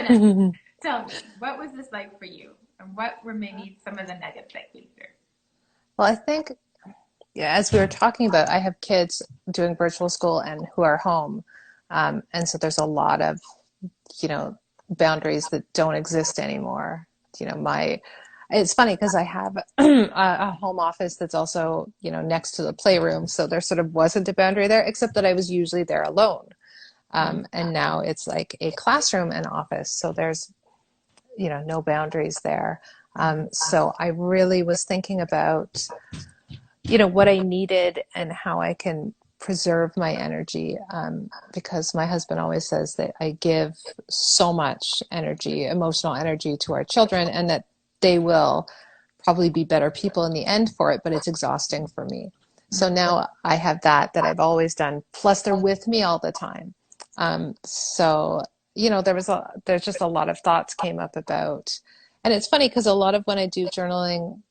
Vanessa, tell me, what was this like for you? And what were maybe some of the nuggets that came through? Well, I think, yeah, as we were talking about, I have kids doing virtual school and who are home. And so there's a lot of, you know, boundaries that don't exist anymore. It's funny because I have a home office that's also, next to the playroom. So there sort of wasn't a boundary there, except that I was usually there alone. And now it's like a classroom and office. So there's, no boundaries there. So I really was thinking about, what I needed and how I can preserve my energy. Because my husband always says that I give so much energy, emotional energy to our children, and that they will probably be better people in the end for it, but it's exhausting for me. So now I have that I've always done. Plus, they're with me all the time. So, there's just a lot of thoughts came up about, and it's funny because a lot of when I do journaling,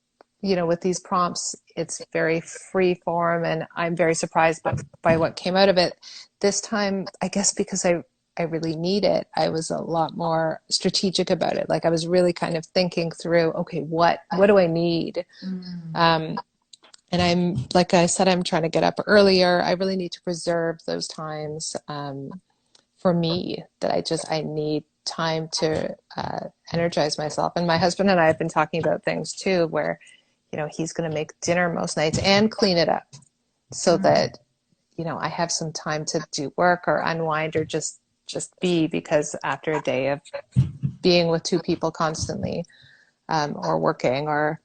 with these prompts, it's very free form, and I'm very surprised by what came out of it. This time, I guess because I really need it, I was a lot more strategic about it. Like I was really kind of thinking through, okay, what do I need? Um, and like I said, I'm trying to get up earlier. I really need to preserve those times for me that I need time to energize myself. And my husband and I have been talking about things too, where he's going to make dinner most nights and clean it up so that, I have some time to do work or unwind or just be, because after a day of being with two people constantly, or working, or,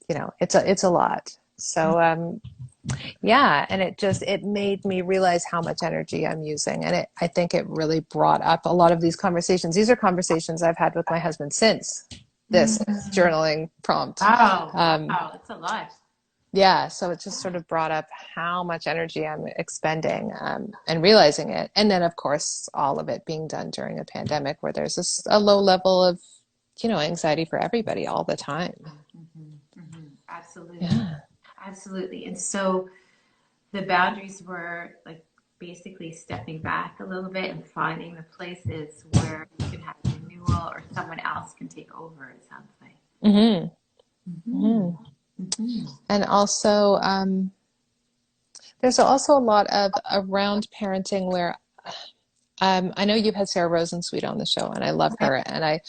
it's a lot. So, yeah. And it made me realize how much energy I'm using. And I think it really brought up a lot of these conversations. These are conversations I've had with my husband since this journaling prompt. Wow, Um, wow, it's a lot. Yeah, so it just sort of brought up how much energy I'm expending, and realizing it. And then, of course, all of it being done during a pandemic where there's a low level of, anxiety for everybody all the time. Absolutely, Yeah. absolutely. And so the boundaries were like basically stepping back a little bit and finding the places where you can have renewal or someone else can take over, it sounds like. hmm Mm-hmm. hmm Mm-hmm. And also, there's also a lot of around parenting where I know you've had Sarah Rosensweet on the show, and I love her, and I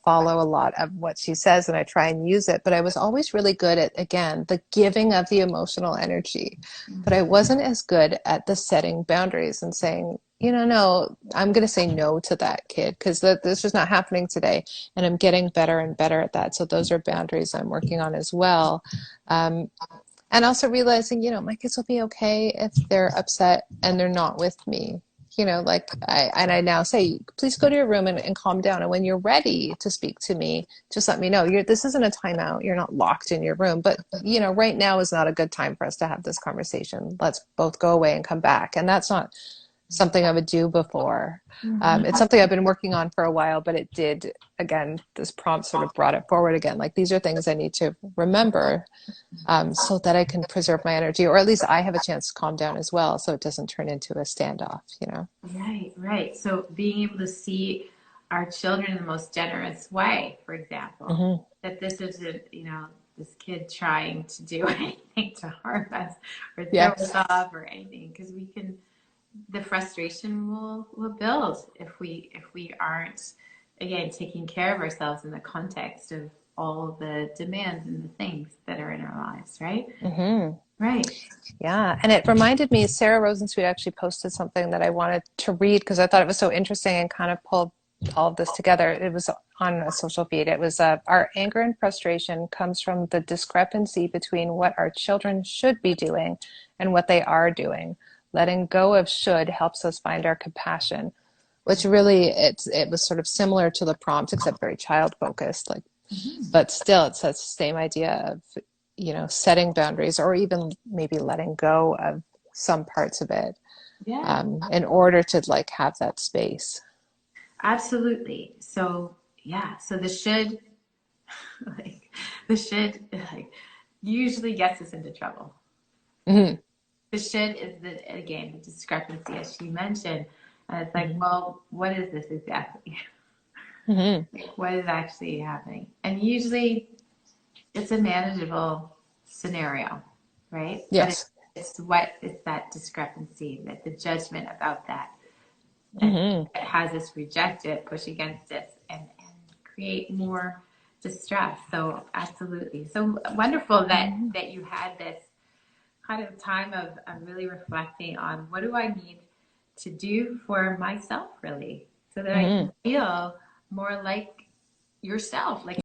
follow a lot of what she says, and I try and use it. But I was always really good at, again, the giving of the emotional energy, but I wasn't as good at the setting boundaries and saying, no, I'm going to say no to that kid because this is not happening today, and I'm getting better and better at that. So those are boundaries I'm working on as well. Um, and also realizing, my kids will be okay if they're upset and they're not with me. Like I now say, please go to your room and calm down. And when you're ready to speak to me, just let me know. This isn't a timeout. You're not locked in your room. But, right now is not a good time for us to have this conversation. Let's both go away and come back. And that's not something I would do before. It's something I've been working on for a while, but it did, again, this prompt sort of brought it forward again. Like these are things I need to remember, so that I can preserve my energy, or at least I have a chance to calm down as well, so it doesn't turn into a standoff. Right, right. So being able to see our children in the most generous way, for example, hmm that this isn't, this kid trying to do anything to harm us or throw us Yes. off or anything, because the frustration will build if we aren't, again, taking care of ourselves in the context of all the demands and the things that are in our lives, right? hmm Right. Yeah. And it reminded me, Sarah Rosensweet actually posted something that I wanted to read because I thought it was so interesting and kind of pulled all of this together. It was on a social feed. It was our anger and frustration comes from the discrepancy between what our children should be doing and what they are doing. Letting go of should helps us find our compassion, which really it was sort of similar to the prompt, except very child focused. Like, but still, it's that same idea of setting boundaries, or even maybe letting go of some parts of it, Yeah. in order to like have that space. Absolutely. So yeah, so the should like the should like usually gets us into trouble. hmm The should is the again the discrepancy as she mentioned. And it's like, hmm well, what is this exactly? Mm-hmm. Like, what is actually happening? And usually it's a manageable scenario, right? But Yes. it's that discrepancy, that the judgment about that Mm-hmm. has us reject it, push against it, and create more distress. So absolutely. So wonderful Mm-hmm. that you had this kind of time of really reflecting on what do I need to do for myself, really, so that I Mm-hmm. can feel more like yourself, like